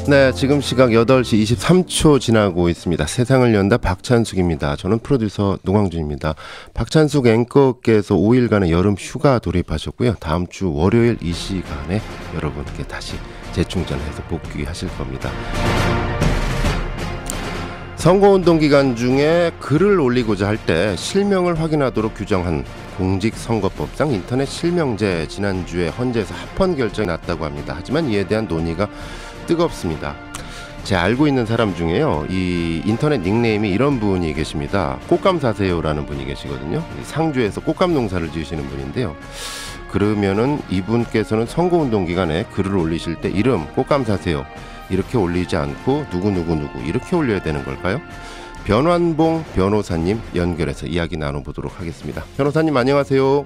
네, 지금 시각 8시 23초 지나고 있습니다. 세상을 연다 박찬숙입니다. 저는 프로듀서 노광준입니다. 박찬숙 앵커께서 5일간의 여름 휴가 돌입하셨고요. 다음 주 월요일 이 시간에 여러분께 다시 재충전해서 복귀하실 겁니다. 선거운동 기간 중에 글을 올리고자 할 때 실명을 확인하도록 규정한 공직선거법상 인터넷 실명제 지난주에 헌재에서 합헌 결정이 났다고 합니다. 하지만 이에 대한 논의가 뜨겁습니다. 제가 알고 있는 사람 중에요, 이 인터넷 닉네임이 이런 분이 계십니다. 꽃감 사세요라는 분이 계시거든요. 상주에서 꽃감 농사를 지으시는 분인데요. 그러면은 이분께서는 선거운동 기간에 글을 올리실 때 이름 꽃감 사세요 이렇게 올리지 않고 누구누구누구 이렇게 올려야 되는 걸까요? 변환봉 변호사님 연결해서 이야기 나눠보도록 하겠습니다. 변호사님 안녕하세요.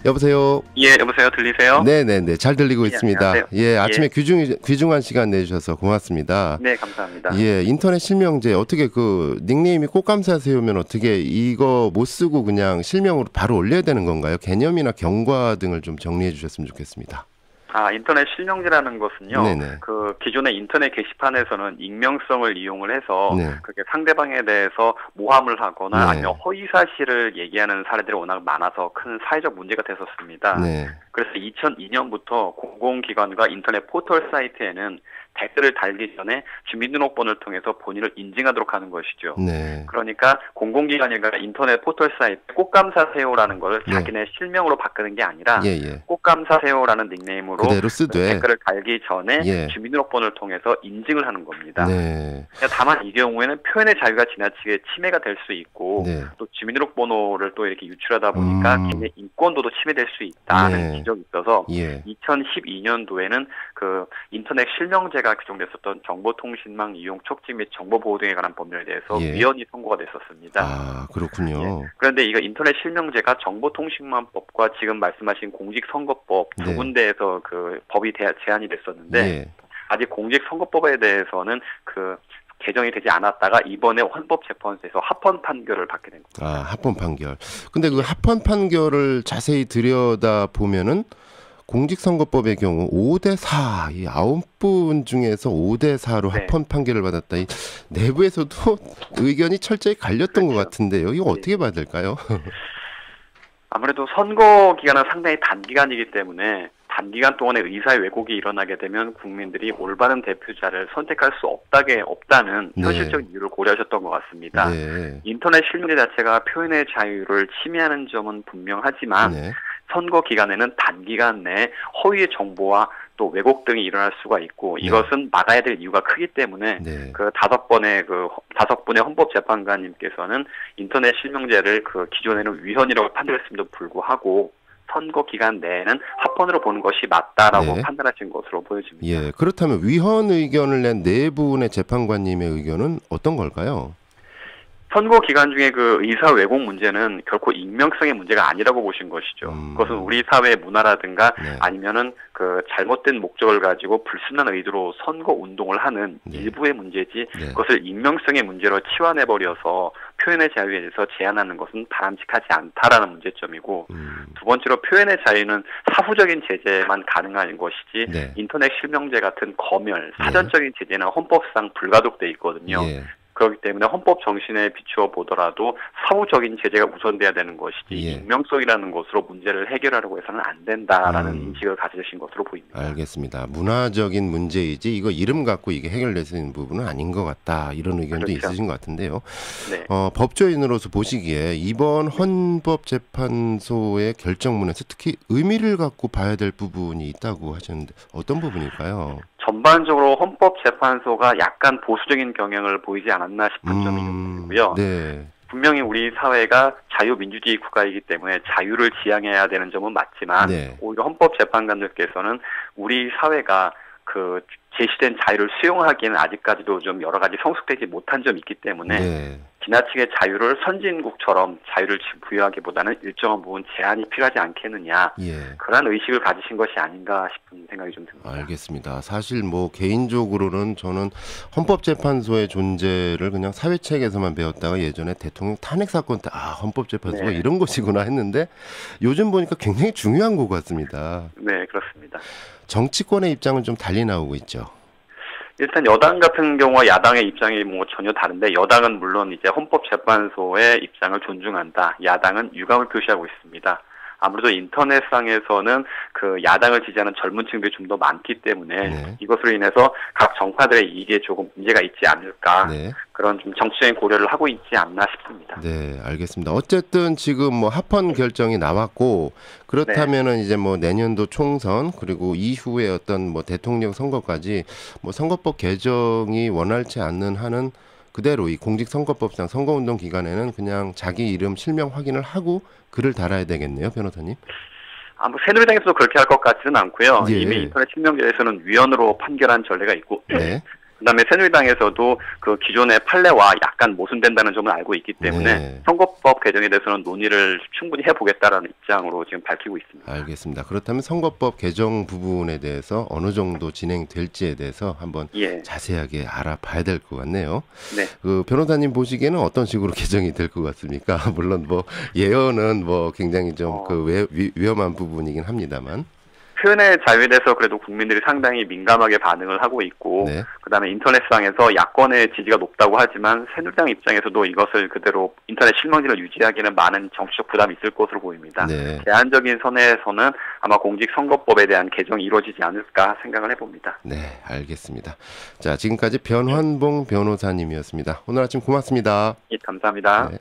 여보세요. 예, 여보세요. 들리세요? 네네네, 잘 들리고 있습니다. 안녕하세요. 예, 아침에 귀중한 시간 내주셔서 고맙습니다. 네, 감사합니다. 예, 인터넷 실명제 어떻게 그 닉네임이 꽃감사세요면 어떻게 이거 못 쓰고 그냥 실명으로 바로 올려야 되는 건가요? 개념이나 경과 등을 좀 정리해 주셨으면 좋겠습니다. 인터넷 실명제라는 것은요, 네네. 그 기존의 인터넷 게시판에서는 익명성을 이용을 해서 네. 그게 상대방에 대해서 모함을 하거나 네. 아니면 허위 사실을 얘기하는 사례들이 워낙 많아서 큰 사회적 문제가 됐었습니다. 네. 그래서 2002년부터 공공기관과 인터넷 포털 사이트에는 댓글을 달기 전에 주민등록번호를 통해서 본인을 인증하도록 하는 것이죠. 네. 그러니까 공공기관이나 인터넷 포털 사이트 꽃감사세요라는 걸 네. 자기네 실명으로 바꾸는 게 아니라 예. 꽃감사세요라는 닉네임으로 그대로 쓰되 댓글을 달기 전에 예. 주민등록번호를 통해서 인증을 하는 겁니다. 네. 다만 이 경우에는 표현의 자유가 지나치게 침해가 될 수 있고 네. 또 주민등록번호를 또 이렇게 유출하다 보니까 개인의 인권도도 침해될 수 있다는 네. 지적이 있어서 예. 2012년도에는 그 인터넷 실명제가 규정됐었던 정보통신망 이용 촉진 및 정보보호 등에 관한 법률에 대해서 예. 위헌이 선고가 됐었습니다. 아, 그렇군요. 그런데 이거 인터넷 실명제가 정보통신망법과 지금 말씀하신 공직선거법 두 네. 군데에서 그 법이 제한이 됐었는데 예. 아직 공직선거법에 대해서는 그 개정이 되지 않았다가 이번에 헌법재판소에서 합헌 판결을 받게 된 겁니다. 아, 합헌 판결. 근데 그 합헌 판결을 자세히 들여다 보면은 공직선거법의 경우 5대4, 이 9분 중에서 5대4로 네. 합헌 판결을 받았다. 이 내부에서도 의견이 철저히 갈렸던 것 같은데요. 이거 어떻게 봐야 될까요? 아무래도 선거 기간은 상당히 단기간이기 때문에 단기간 동안에 의사의 왜곡이 일어나게 되면 국민들이 올바른 대표자를 선택할 수 없다는 네. 현실적 이유를 고려하셨던 것 같습니다. 네. 인터넷 실명제 자체가 표현의 자유를 침해하는 점은 분명하지만 네. 선거 기간에는 단기간 내에 허위의 정보와 또 왜곡 등이 일어날 수가 있고 이것은 막아야 될 이유가 크기 때문에 네. 그 다섯 분의 헌법재판관님께서는 인터넷 실명제를 그 기존에는 위헌이라고 판단했음에도 불구하고 선거 기간 내에는 합헌으로 보는 것이 맞다라고 네. 판단하신 것으로 보여집니다. 예. 그렇다면 위헌 의견을 낸 네 분의 재판관님의 의견은 어떤 걸까요? 선거 기간 중에 그 의사 왜곡 문제는 결코 익명성의 문제가 아니라고 보신 것이죠. 그것은 우리 사회의 문화라든가 네. 아니면은 그 잘못된 목적을 가지고 불순한 의도로 선거 운동을 하는 네. 일부의 문제지 네. 그것을 익명성의 문제로 치환해버려서 표현의 자유에 대해서 제한하는 것은 바람직하지 않다라는 문제점이고 두 번째로 표현의 자유는 사후적인 제재만 가능한 것이지 네. 인터넷 실명제 같은 검열, 사전적인 제재는 헌법상 불가독돼 있거든요. 예. 그렇기 때문에 헌법 정신에 비추어 보더라도 사후적인 제재가 우선돼야 되는 것이지 예. 익명성이라는 것으로 문제를 해결하려고 해서는 안 된다라는 인식을 가지신 것으로 보입니다. 알겠습니다. 문화적인 문제이지 이거 이름 갖고 이게 해결될 수 있는 부분은 아닌 것 같다. 이런 의견도 그렇죠. 있으신 것 같은데요. 네. 법조인으로서 보시기에 이번 헌법재판소의 결정문에서 특히 의미를 갖고 봐야 될 부분이 있다고 하셨는데 어떤 부분일까요? 전반적으로 헌법재판소가 약간 보수적인 경향을 보이지 않았나 싶은 점이 좀 들고요. 네. 분명히 우리 사회가 자유민주주의 국가이기 때문에 자유를 지향해야 되는 점은 맞지만 네. 오히려 헌법재판관들께서는 우리 사회가 그 제시된 자유를 수용하기에는 아직까지도 좀 여러 가지 성숙되지 못한 점이 있기 때문에 네. 지나치게 자유를 선진국처럼 자유를 부여하기보다는 일정한 부분 제한이 필요하지 않겠느냐. 예. 그러한 의식을 가지신 것이 아닌가 싶은 생각이 좀 듭니다. 알겠습니다. 사실 뭐 개인적으로는 저는 헌법재판소의 존재를 그냥 사회책에서만 배웠다가 예전에 대통령 탄핵 사건 때 헌법재판소가 네. 이런 곳이구나 했는데 요즘 보니까 굉장히 중요한 것 같습니다. 네, 그렇습니다. 정치권의 입장은 좀 달리 나오고 있죠. 일단 여당 같은 경우와 야당의 입장이 뭐 전혀 다른데 여당은 물론 이제 헌법재판소의 입장을 존중한다. 야당은 유감을 표시하고 있습니다. 아무래도 인터넷상에서는 그 야당을 지지하는 젊은 층들이 좀 더 많기 때문에 네. 이것으로 인해서 각 정파들의 이익에 조금 문제가 있지 않을까. 네. 그런 좀 정치적인 고려를 하고 있지 않나 싶습니다. 네, 알겠습니다. 어쨌든 지금 뭐 합헌 결정이 나왔고 그렇다면은 이제 뭐 내년도 총선 그리고 이후에 어떤 뭐 대통령 선거까지 뭐 선거법 개정이 원활치 않는 한은 그대로 이 공직선거법상 선거운동 기간에는 그냥 자기 이름 실명 확인을 하고 글을 달아야 되겠네요, 변호사님. 새누리당에서도 그렇게 할 것 같지는 않고요. 예. 이미 인터넷 실명제에서는 위헌으로 판결한 전례가 있고 네. 그다음에 새누리당에서도 그 기존의 판례와 약간 모순된다는 점을 알고 있기 때문에 네. 선거법 개정에 대해서는 논의를 충분히 해보겠다라는 입장으로 지금 밝히고 있습니다. 알겠습니다. 그렇다면 선거법 개정 부분에 대해서 어느 정도 진행될지에 대해서 한번 예. 자세하게 알아봐야 될 것 같네요. 네. 그 변호사님 보시기에는 어떤 식으로 개정이 될 것 같습니까? 물론 뭐 예언은 뭐 굉장히 좀 그 위험한 부분이긴 합니다만. 표현의 자유에 대해서 그래도 국민들이 상당히 민감하게 반응을 하고 있고 네. 그다음에 인터넷상에서 야권의 지지가 높다고 하지만 새누리당 입장에서도 이것을 그대로 인터넷 실명제를 유지하기에는 많은 정치적 부담이 있을 것으로 보입니다. 네. 제한적인 선에서는 아마 공직선거법에 대한 개정이 이루어지지 않을까 생각을 해봅니다. 네, 알겠습니다. 자, 지금까지 변환봉 변호사님이었습니다. 오늘 아침 고맙습니다. 예, 감사합니다. 네.